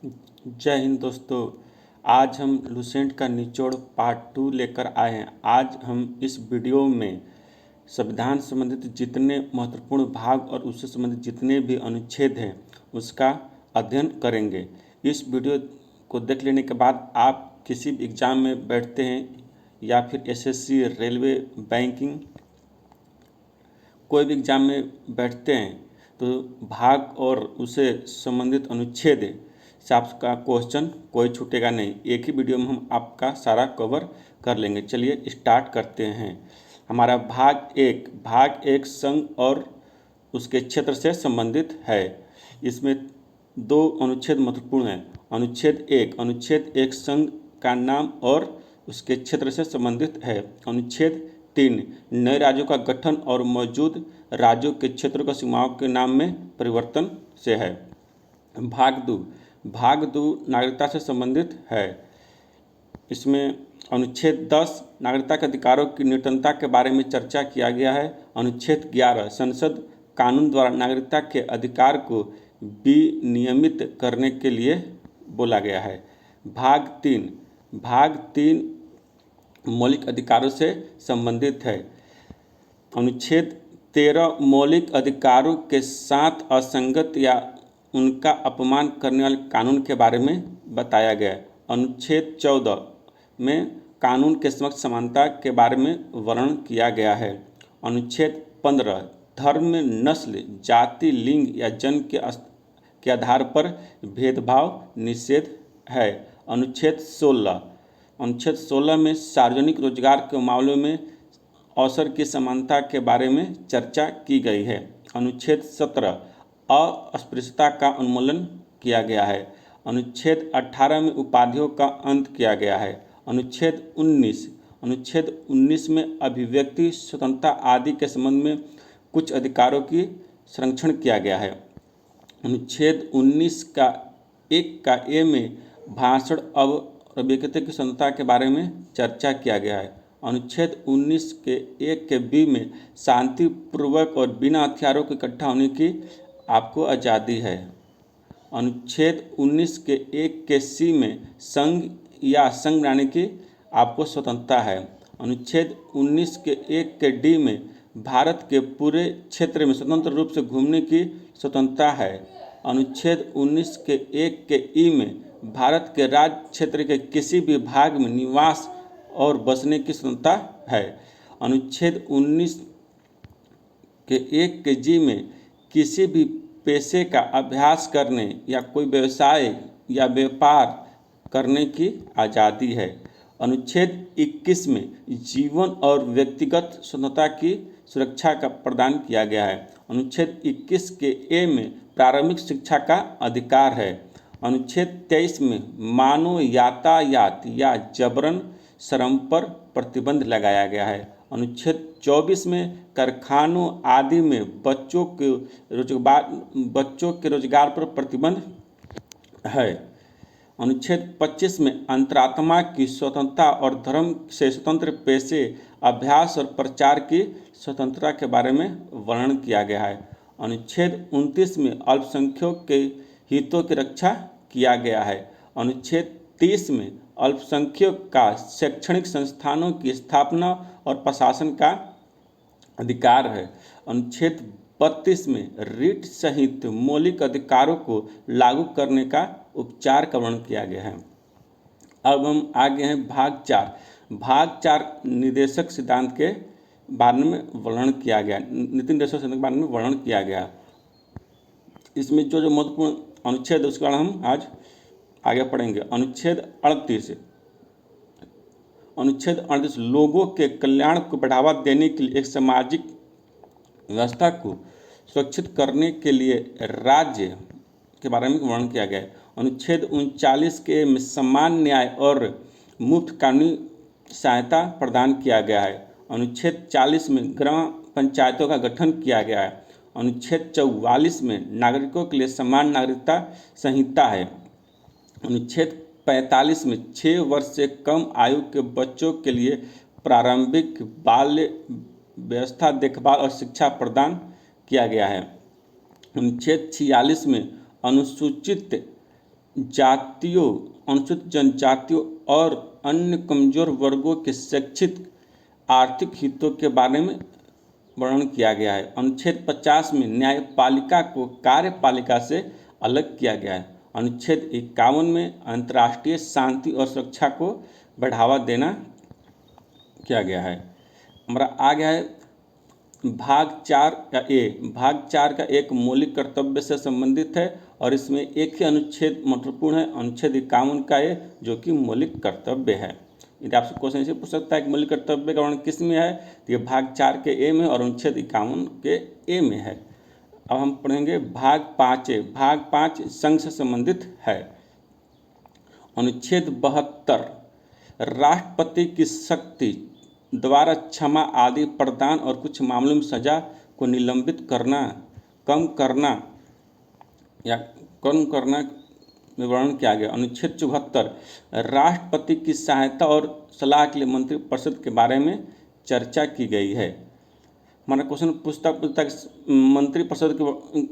जय हिंद दोस्तों। आज हम लुसेंट का निचोड़ पार्ट 2 लेकर आए हैं। आज हम इस वीडियो में संविधान संबंधित जितने महत्वपूर्ण भाग और उससे संबंधित जितने भी अनुच्छेद हैं उसका अध्ययन करेंगे। इस वीडियो को देख लेने के बाद आप किसी भी एग्ज़ाम में बैठते हैं या फिर एसएससी, रेलवे, बैंकिंग, कोई भी एग्ज़ाम में बैठते हैं तो भाग और उससे संबंधित अनुच्छेद से आपका क्वेश्चन कोई छूटेगा नहीं। एक ही वीडियो में हम आपका सारा कवर कर लेंगे। चलिए स्टार्ट करते हैं। हमारा भाग एक संघ और उसके क्षेत्र से संबंधित है। इसमें दो अनुच्छेद महत्वपूर्ण हैं। अनुच्छेद एक संघ का नाम और उसके क्षेत्र से संबंधित है। अनुच्छेद 3 नए राज्यों का गठन और मौजूद राज्यों के क्षेत्रों का सीमाओं के नाम में परिवर्तन से है। भाग दो नागरिकता से संबंधित है। इसमें अनुच्छेद 10 नागरिकता के अधिकारों की निरंतरता के बारे में चर्चा किया गया है। अनुच्छेद 11 संसद कानून द्वारा नागरिकता के अधिकार को विनियमित करने के लिए बोला गया है। भाग तीन मौलिक अधिकारों से संबंधित है। अनुच्छेद 13 मौलिक अधिकारों के साथ असंगत या उनका अपमान करने वाले कानून के बारे में बताया गया है। अनुच्छेद 14 में कानून के समक्ष समानता के बारे में वर्णन किया गया है। अनुच्छेद 15 धर्म, नस्ल, जाति, लिंग या जन्म के आधार पर भेदभाव निषेध है। अनुच्छेद 16 में सार्वजनिक रोजगार के मामलों में अवसर की समानता के बारे में चर्चा की गई है। अनुच्छेद 17 अस्पृश्यता का उन्मूलन किया गया है। अनुच्छेद 18 में उपाधियों का अंत किया गया है। अनुच्छेद 19 में अभिव्यक्ति स्वतंत्रता आदि के संबंध में कुछ अधिकारों की संरक्षण किया गया है। अनुच्छेद 19 का ए में भाषण और अभिव्यक्ति की स्वतंत्रता के बारे में चर्चा किया गया है। अनुच्छेद 19 के 1 के बी में शांतिपूर्वक और बिना हथियारों के इकट्ठा होने की आपको आज़ादी है। अनुच्छेद 19 के 1 के सी में संघ या संघ बनाने की आपको स्वतंत्रता है। अनुच्छेद 19 के 1 के डी में भारत के पूरे क्षेत्र में स्वतंत्र रूप से घूमने की स्वतंत्रता है। अनुच्छेद 19 के 1 के ई में भारत के राज्य क्षेत्र के किसी भी भाग में निवास और बसने की स्वतंत्रता है। अनुच्छेद 19 के 1 के जी में किसी भी पेशे का अभ्यास करने या कोई व्यवसाय या व्यापार करने की आज़ादी है। अनुच्छेद 21 में जीवन और व्यक्तिगत स्वतंत्रता की सुरक्षा का प्रदान किया गया है। अनुच्छेद 21 के ए में प्रारंभिक शिक्षा का अधिकार है। अनुच्छेद 23 में मानव यातायात या जबरन श्रम पर प्रतिबंध लगाया गया है। अनुच्छेद 24 में कारखानों आदि में बच्चों के रोजगार पर प्रतिबंध है। अनुच्छेद 25 में अंतरात्मा की स्वतंत्रता और धर्म से स्वतंत्र पेशे, अभ्यास और प्रचार की स्वतंत्रता के बारे में वर्णन किया गया है। अनुच्छेद 29 में अल्पसंख्यकों के हितों की रक्षा किया गया है। अनुच्छेद 30 में अल्पसंख्यक का शैक्षणिक संस्थानों की स्थापना और प्रशासन का अधिकार है। अनुच्छेद 32 में रीट सहित मौलिक अधिकारों को लागू करने का उपचार का वर्णन किया गया है। अब हम आगे हैं भाग 4 निर्देशक सिद्धांत के बारे में वर्णन किया गया, नीति निर्देशक सिद्धांत के बारे में वर्णन किया गया। इसमें जो महत्वपूर्ण अनुच्छेद है उसके बारे में हम आज आगे पढ़ेंगे। अनुच्छेद 38 लोगों के कल्याण को बढ़ावा देने के लिए एक सामाजिक व्यवस्था को सुरक्षित करने के लिए राज्य के बारे में वर्णन किया गया है। अनुच्छेद 39 के में समान न्याय और मुफ्त कानूनी सहायता प्रदान किया गया है। अनुच्छेद 40 में ग्राम पंचायतों का गठन किया गया है। अनुच्छेद 44 में नागरिकों के लिए समान नागरिकता संहिता है। अनुच्छेद 45 में 6 वर्ष से कम आयु के बच्चों के लिए प्रारंभिक बाल्य व्यवस्था, देखभाल और शिक्षा प्रदान किया गया है। अनुच्छेद 46 में अनुसूचित जातियों, अनुसूचित जनजातियों और अन्य कमजोर वर्गों के शैक्षिक आर्थिक हितों के बारे में वर्णन किया गया है। अनुच्छेद 50 में न्यायपालिका को कार्यपालिका से अलग किया गया है। अनुच्छेद 51 में अंतर्राष्ट्रीय शांति और सुरक्षा को बढ़ावा देना किया गया है। हमारा आ गया है भाग 4 का ए। भाग 4 का एक मौलिक कर्तव्य से संबंधित है और इसमें एक ही अनुच्छेद महत्वपूर्ण है, अनुच्छेद 51 का ए, जो कि मौलिक कर्तव्य है। यदि आपसे क्वेश्चन ऐसे पूछ सकता है कि मौलिक कर्तव्य का वर्णन किस में है, तो ये भाग 4 के ए में और अनुच्छेद 51 के ए में है। अब हम पढ़ेंगे भाग 5 ए। भाग 5 संघ से संबंधित है। अनुच्छेद 72 राष्ट्रपति की शक्ति द्वारा क्षमा आदि प्रदान और कुछ मामलों में सजा को निलंबित करना, कम करना में वर्णन किया गया। अनुच्छेद 74 राष्ट्रपति की सहायता और सलाह के लिए मंत्रिपरिषद के बारे में चर्चा की गई है। हमारा क्वेश्चन पूछता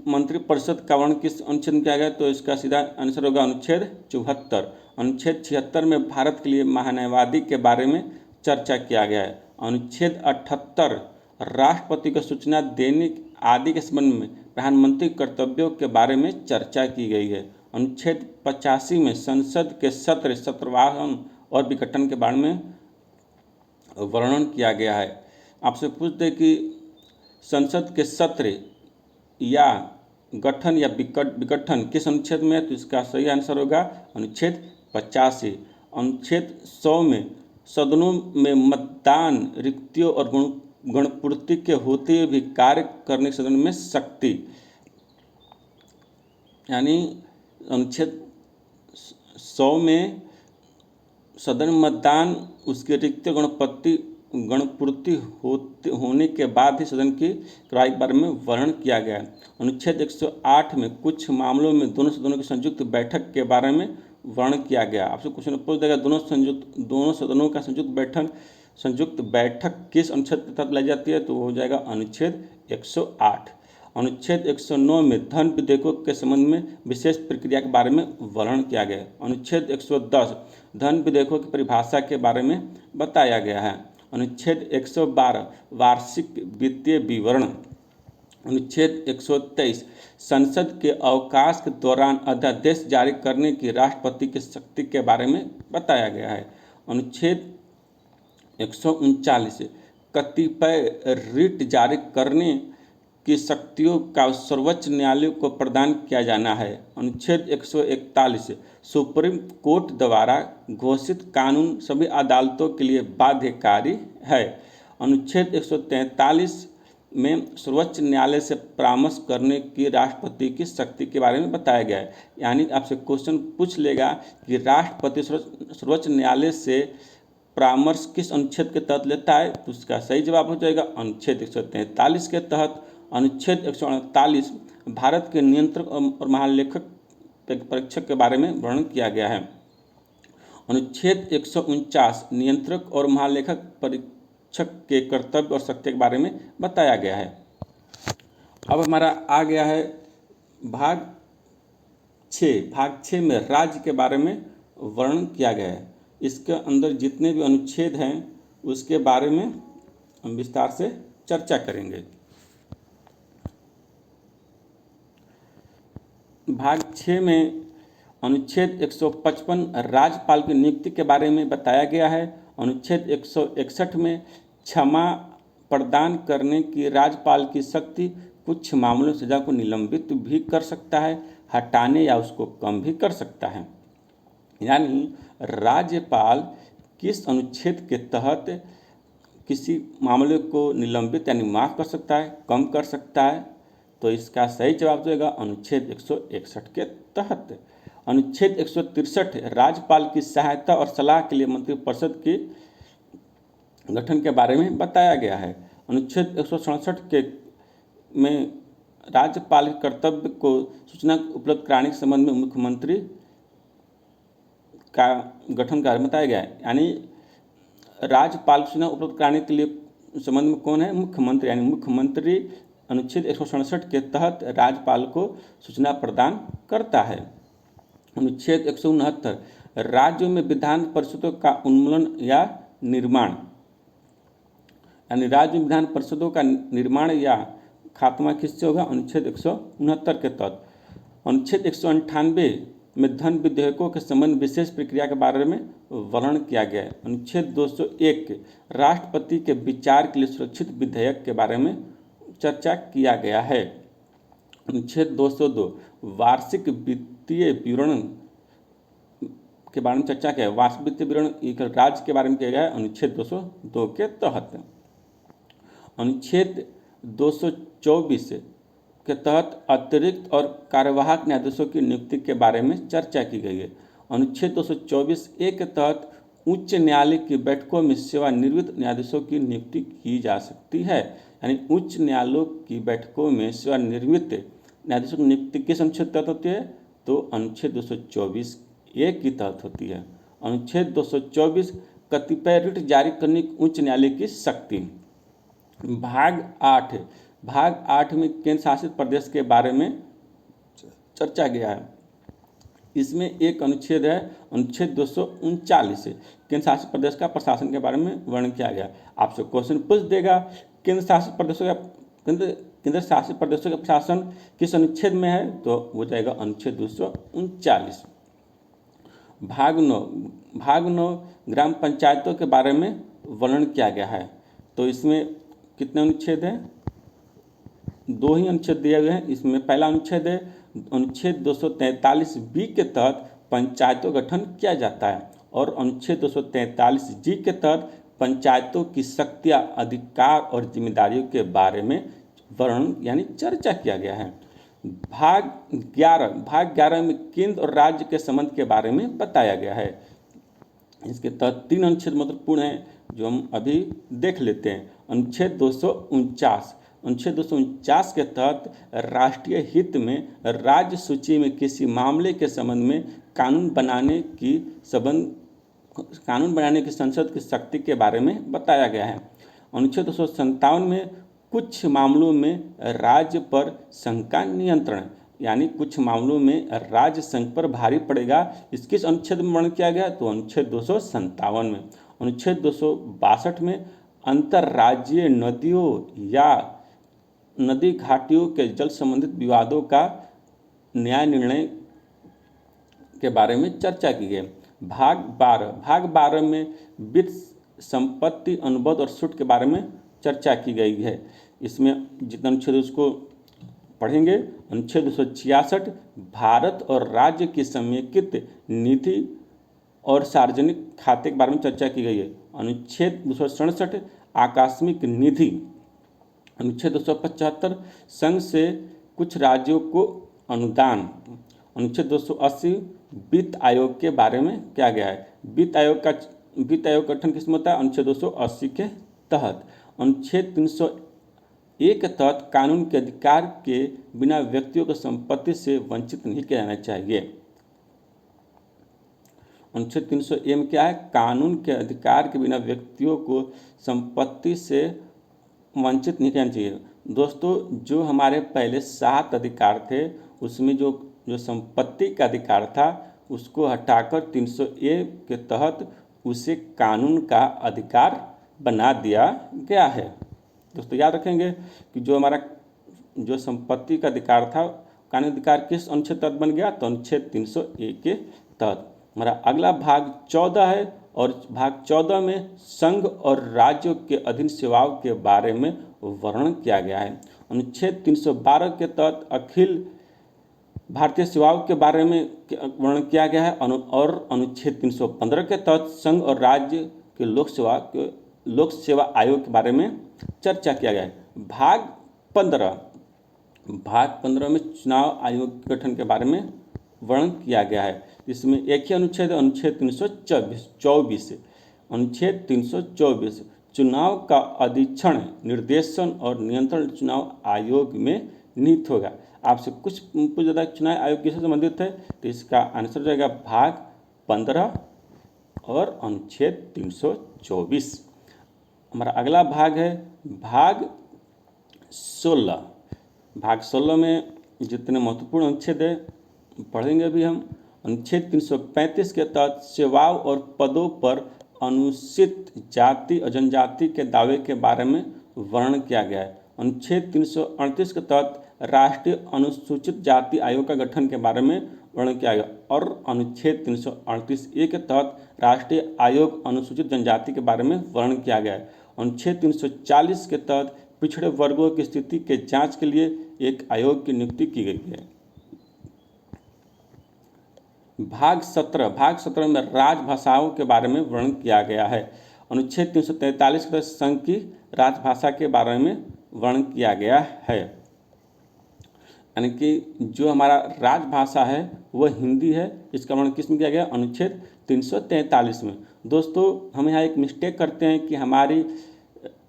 मंत्रिपरिषद का वर्णन किस अनुच्छेद में किया गया, तो इसका सीधा आंसर होगा अनुच्छेद 74। अनुच्छेद 76 में भारत के लिए महान्यायवादी के बारे में चर्चा किया गया है। अनुच्छेद 78 राष्ट्रपति को सूचना देने आदि के संबंध में प्रधानमंत्री कर्तव्यों के बारे में चर्चा की गई है। अनुच्छेद 85 में संसद के सत्र, सत्रवाहन और विघटन के बारे में वर्णन किया गया है। आपसे पूछ दे कि संसद के सत्र या गठन या विघटन किस अनुच्छेद में है, तो इसका सही आंसर होगा अनुच्छेद 85। अनुच्छेद 100 में सदनों में मतदान, रिक्तियों और गणपूर्ति के होते हुए भी कार्य करने सदन में शक्ति, यानी अनुच्छेद 100 में सदन मतदान, उसके रिक्त गणपूर्ति होने के बाद ही सदन की कार्यवाही के बारे में वर्णन किया गया है। अनुच्छेद 108 में कुछ मामलों में दोनों सदनों की संयुक्त बैठक के बारे में वर्णन किया गया। आपसे क्वेश्चन पूछ देगा दोनों सदनों का संयुक्त बैठक किस अनुच्छेद के तहत लाई जाती है, तो हो जाएगा अनुच्छेद 108। अनुच्छेद 109 में धन विधेयकों के संबंध में विशेष प्रक्रिया के बारे में वर्णन किया गया है। अनुच्छेद 110 धन विधेयकों की परिभाषा के बारे में बताया गया है। अनुच्छेद 112 वार्षिक वित्तीय विवरण। अनुच्छेद 123 संसद के अवकाश के दौरान अध्यादेश जारी करने की राष्ट्रपति की शक्ति के बारे में बताया गया है। अनुच्छेद 139 कतिपय रिट जारी करने की शक्तियों का सर्वोच्च न्यायालय को प्रदान किया जाना है। अनुच्छेद 141 सुप्रीम कोर्ट द्वारा घोषित कानून सभी अदालतों के लिए बाध्यकारी है। अनुच्छेद 143 में सर्वोच्च न्यायालय से परामर्श करने की राष्ट्रपति की शक्ति के बारे में बताया गया है। यानी आपसे क्वेश्चन पूछ लेगा कि राष्ट्रपति सर्वोच्च न्यायालय से परामर्श किस अनुच्छेद के तहत लेता है, तो उसका सही जवाब हो जाएगा अनुच्छेद 143 के तहत। अनुच्छेद 148 भारत के नियंत्रक और महालेखक परीक्षक के बारे में वर्णन किया गया है। अनुच्छेद 149 नियंत्रक और महालेखक परीक्षक के कर्तव्य और शक्ति के बारे में बताया गया है। अब हमारा आ गया है भाग 6। भाग 6 में राज्य के बारे में वर्णन किया गया है। इसके अंदर जितने भी अनुच्छेद हैं उसके बारे में हम विस्तार से चर्चा करेंगे। भाग 6 में अनुच्छेद 155 राज्यपाल की नियुक्ति के बारे में बताया गया है। अनुच्छेद 161 में क्षमा प्रदान करने की राज्यपाल की शक्ति कुछ मामलों में सजा को निलंबित भी कर सकता है, हटाने या उसको कम भी कर सकता है। यानी राज्यपाल किस अनुच्छेद के तहत किसी मामले को निलंबित यानी माफ़ कर सकता है, कम कर सकता है, तो इसका सही जवाब देगा अनुच्छेद 161 के तहत। अनुच्छेद 163 राज्यपाल की सहायता और सलाह के लिए मंत्रिपरिषद के गठन के बारे में बताया गया है। अनुच्छेद 167 के में राज्यपाल के कर्तव्य को सूचना उपलब्ध कराने के संबंध में मुख्यमंत्री का गठन कार्य बताया गया है। यानी राज्यपाल सूचना उपलब्ध कराने के लिए संबंध में कौन है, मुख्यमंत्री। यानी मुख्यमंत्री अनुच्छेद 167 के तहत राज्यपाल को सूचना प्रदान करता है। अनुच्छेद 169 राज्यों में विधान परिषदों का उन्मूलन या निर्माण, यानी राज्य विधान परिषदों का निर्माण या खात्मा किससे होगा? अनुच्छेद 169 के तहत। अनुच्छेद 198 में धन विधेयकों के संबंध विशेष प्रक्रिया के बारे में वर्णन किया गया है। अनुच्छेद 201 राष्ट्रपति के विचार के लिए सुरक्षित विधेयक के बारे में चर्चा किया गया है। अनुच्छेद 202 वार्षिक वित्तीय विवरण के बारे में चर्चा किया है। वार्षिक वित्तीय विवरण एक राज्य के बारे में किया गया है अनुच्छेद 202 के तहत। अनुच्छेद 224 के तहत अतिरिक्त और कार्यवाहक न्यायाधीशों की नियुक्ति के बारे में चर्चा की गई है। अनुच्छेद 224(a) के तहत उच्च न्यायालय की बैठकों में सेवानिवृत्त न्यायाधीशों की नियुक्ति की जा सकती है। यानी उच्च न्यायालयों की बैठकों में सेवानिवृत्त न्यायाधीशों की नियुक्ति किस अनुच्छेद तहत होती है? तो अनुच्छेद 224(a) की तहत होती है। अनुच्छेद 224 कतिपय रिट जारी करने की उच्च न्यायालय की शक्ति। भाग 8 में केंद्र शासित प्रदेश के बारे में चर्चा गया है। इसमें एक अनुच्छेद है अनुच्छेद 239 केंद्र शासित प्रदेश का प्रशासन के बारे में वर्णन किया गया। आपसे क्वेश्चन पूछ देगा केंद्र शासित प्रदेशों का प्रशासन किस अनुच्छेद में है? तो वो जाएगा अनुच्छेद 239। भाग 9 ग्राम पंचायतों के बारे में वर्णन किया गया है। तो इसमें कितने अनुच्छेद हैं? 2 ही अनुच्छेद दिए गए हैं। इसमें पहला अनुच्छेद है अनुच्छेद 243(b) के तहत पंचायतों का गठन किया जाता है और अनुच्छेद 243(g) के तहत पंचायतों की शक्तियाँ, अधिकार और जिम्मेदारियों के बारे में वर्णन यानी चर्चा किया गया है। भाग 11 में केंद्र और राज्य के संबंध के बारे में बताया गया है। इसके तहत 3 अनुच्छेद महत्वपूर्ण हैं जो हम अभी देख लेते हैं। अनुच्छेद 249 के तहत राष्ट्रीय हित में राज्य सूची में किसी मामले के संबंध में कानून बनाने की संसद की शक्ति के बारे में बताया गया है। अनुच्छेद 257 में कुछ मामलों में राज्य पर संघ का नियंत्रण, यानी कुछ मामलों में राज्य संघ पर भारी पड़ेगा, किस अनुच्छेद में वर्णन किया गया? तो अनुच्छेद 257 में। अनुच्छेद 262 में अंतर्राज्यीय नदियों या नदी घाटियों के जल संबंधित विवादों का न्याय निर्णय के बारे में चर्चा की गई। भाग 12 में वित्त, संपत्ति, अनुबंध और छूट के बारे में चर्चा की गई है। इसमें जितना अनुच्छेद उसको पढ़ेंगे। अनुच्छेद 266 भारत और राज्य की समेकित निधि और सार्वजनिक खाते के बारे में चर्चा की गई है। अनुच्छेद 267 आकस्मिक निधि। अनुच्छेद 275 संघ से कुछ राज्यों को अनुदान। अनुच्छेद 280 वित्त आयोग के बारे में क्या गया है? वित्त आयोग का गठन किसमें होता है? अनुच्छेद 280 के तहत। अनुच्छेद 301 के तहत कानून के अधिकार के बिना व्यक्तियों को संपत्ति से वंचित नहीं किया जाना चाहिए। अनुच्छेद 300A में क्या है? कानून के अधिकार के बिना व्यक्तियों को संपत्ति से वंचित नहीं करना चाहिए। दोस्तों, जो हमारे पहले 7 अधिकार थे उसमें जो संपत्ति का अधिकार था उसको हटाकर 300A के तहत उसे कानून का अधिकार बना दिया गया है। दोस्तों याद रखेंगे कि जो संपत्ति का अधिकार था, कानूनी अधिकार किस अनुच्छेद तहत बन गया? तो अनुच्छेद 300A के तहत। हमारा अगला भाग 14 है और भाग 14 में संघ और राज्यों के अधीन सेवाओं के बारे में वर्णन किया गया है। अनुच्छेद 312 के तहत अखिल भारतीय सेवाओं के बारे में वर्णन किया गया है और अनुच्छेद 315 के तहत संघ और राज्य के लोक सेवा आयोग के बारे में चर्चा किया गया है। भाग 15 में चुनाव आयोग के गठन के बारे में वर्णन किया गया है। इसमें एक ही अनुच्छेद है, अनुच्छेद 324। अनुच्छेद 324 चुनाव का अधीक्षण, निर्देशन और नियंत्रण चुनाव आयोग में निहित होगा। आपसे कुछ पूछ जाता है चुनाव आयोग किससे संबंधित है, तो इसका आंसर जाएगा भाग 15 और अनुच्छेद 324। हमारा अगला भाग है भाग 16। भाग 16 में जितने महत्वपूर्ण अनुच्छेद है पढ़ेंगे अभी हम। अनुच्छेद 335 के तहत सेवाओं और पदों पर अनुसूचित जाति और जनजाति के दावे के बारे में वर्णन किया गया है। अनुच्छेद 338 के तहत राष्ट्रीय अनुसूचित जाति आयोग का गठन के बारे में वर्णन किया गया और अनुच्छेद 338A के तहत राष्ट्रीय आयोग अनुसूचित जनजाति के बारे में वर्णन किया गया है। अनुच्छेद 340 के तहत पिछड़े वर्गों की स्थिति के जांच के लिए एक आयोग की नियुक्ति की गई है। भाग 17 में राजभाषाओं के बारे में वर्णन किया गया है। अनुच्छेद 343 के तहत संघ की राजभाषा के बारे में वर्णन किया गया है, यानी कि जो हमारा राजभाषा है वह हिंदी है। इसका वर्णन किस में किया गया? अनुच्छेद 343 में। दोस्तों हम यहाँ एक मिस्टेक करते हैं कि हमारी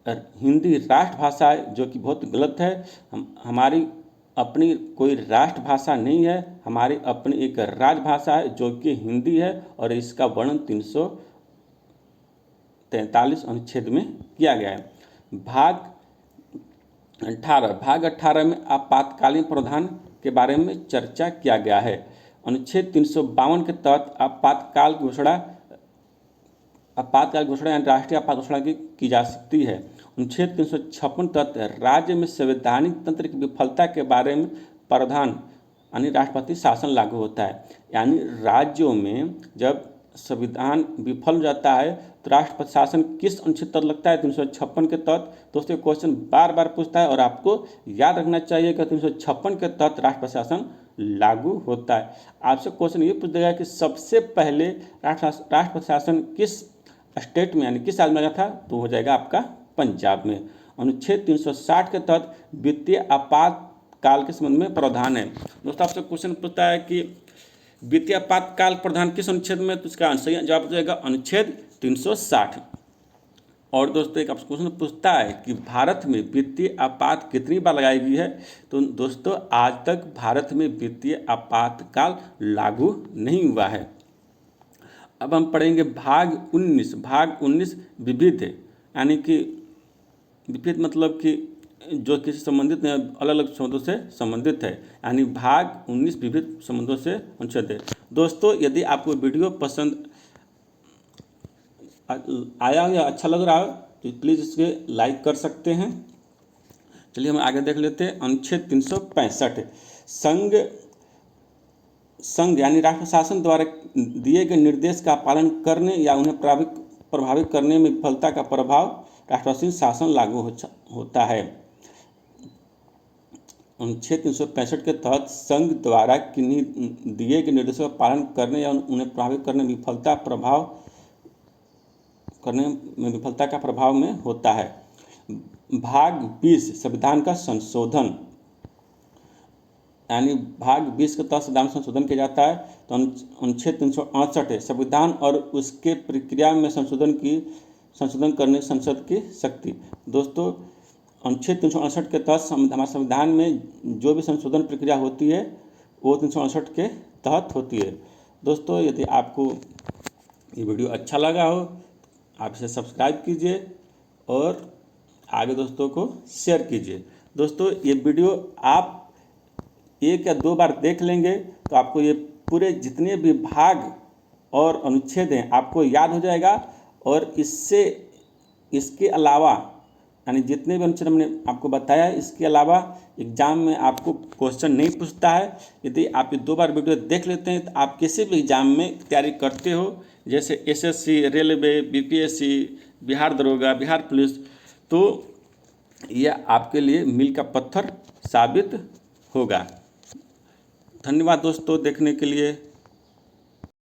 हिंदी राष्ट्रभाषा है, जो कि बहुत गलत है। हमारी अपनी कोई राष्ट्रभाषा नहीं है, हमारी अपनी एक राजभाषा है जो कि हिंदी है और इसका वर्णन 343 अनुच्छेद में किया गया है। भाग 18 में आपातकालीन प्रावधान के बारे में चर्चा किया गया है। अनुच्छेद 352 के तहत आपातकाल घोषणा यानी राष्ट्रीय आपात घोषणा की जा सकती है। अनुच्छेद 356 तहत राज्य में संवैधानिक तंत्र की विफलता के बारे में प्रावधान यानी राष्ट्रपति शासन लागू होता है। यानी राज्यों में जब संविधान विफल हो जाता है तो राष्ट्रपति शासन किस अनुच्छेद तहत लगता है? 356 के तहत। दोस्तों क्वेश्चन बार बार पूछता है और आपको याद रखना चाहिए कि 356 के तहत राष्ट्रपति शासन लागू होता है। आपसे क्वेश्चन ये पूछ देगा कि सबसे पहले राष्ट्रपति शासन किस स्टेट में यानी किस राज्य में लगा था? तो हो जाएगा आपका पंजाब में। अनुच्छेद 360 के तहत वित्तीय आपातकाल के संबंध में प्रावधान है। दोस्तों आपसे क्वेश्चन पूछता है कि वित्तीय आपातकाल प्रावधान किस अनुच्छेद में? तो इसका सही जवाब हो जाएगा अनुच्छेद 360। और दोस्तों एक आपसे क्वेश्चन पूछता है कि भारत में वित्तीय आपात कितनी बार लगाई गई है? तो दोस्तों आज तक भारत में वित्तीय आपातकाल लागू नहीं हुआ है। अब हम पढ़ेंगे भाग 19। भाग 19 विविध है, यानी कि विविध मतलब कि जो किसी संबंधित अलग अलग संबंधों से संबंधित है, यानी भाग 19 विविध संबंधों से अनुच्छेद है। दोस्तों यदि आपको वीडियो पसंद आया या अच्छा लग रहा हो तो प्लीज़ इसे लाइक कर सकते हैं। चलिए हम आगे देख लेते हैं। अनुच्छेद 365 संघ यानी राष्ट्र शासन द्वारा दिए गए निर्देश का पालन करने या उन्हें प्रभावित करने में विफलता का प्रभाव राष्ट्रपति शासन लागू होता है। अनुच्छेद 365 के तहत संघ द्वारा किन्हीं दिए गए निर्देशों का पालन करने या उन्हें प्रभावित करने में विफलता का प्रभाव में होता है। भाग 20 संविधान का संशोधन, यानी भाग 20 के तहत संविधान संशोधन किया जाता है। तो अनुच्छेद 368 है संविधान और उसके प्रक्रिया में संशोधन करने संसद की शक्ति। दोस्तों अनुच्छेद 368 के तहत हमारे संविधान में जो भी संशोधन प्रक्रिया होती है वो 368 के तहत होती है। दोस्तों यदि आपको ये वीडियो अच्छा लगा हो आप इसे सब्सक्राइब कीजिए और आगे दोस्तों को शेयर कीजिए। दोस्तों ये वीडियो आप 1 या 2 बार देख लेंगे तो आपको ये पूरे जितने भी भाग और अनुच्छेद हैं आपको याद हो जाएगा और इसके अलावा यानी जितने भी अनुच्छेद हमने आपको बताया इसके अलावा एग्जाम में आपको क्वेश्चन नहीं पूछता है। यदि आप ये 2 बार वीडियो देख लेते हैं तो आप किसी भी एग्जाम में तैयारी करते हो, जैसे एसएससी, रेलवे, बीपीएससी, बिहार दरोगा, बिहार पुलिस, तो यह आपके लिए मील का पत्थर साबित होगा। धन्यवाद दोस्तों देखने के लिए।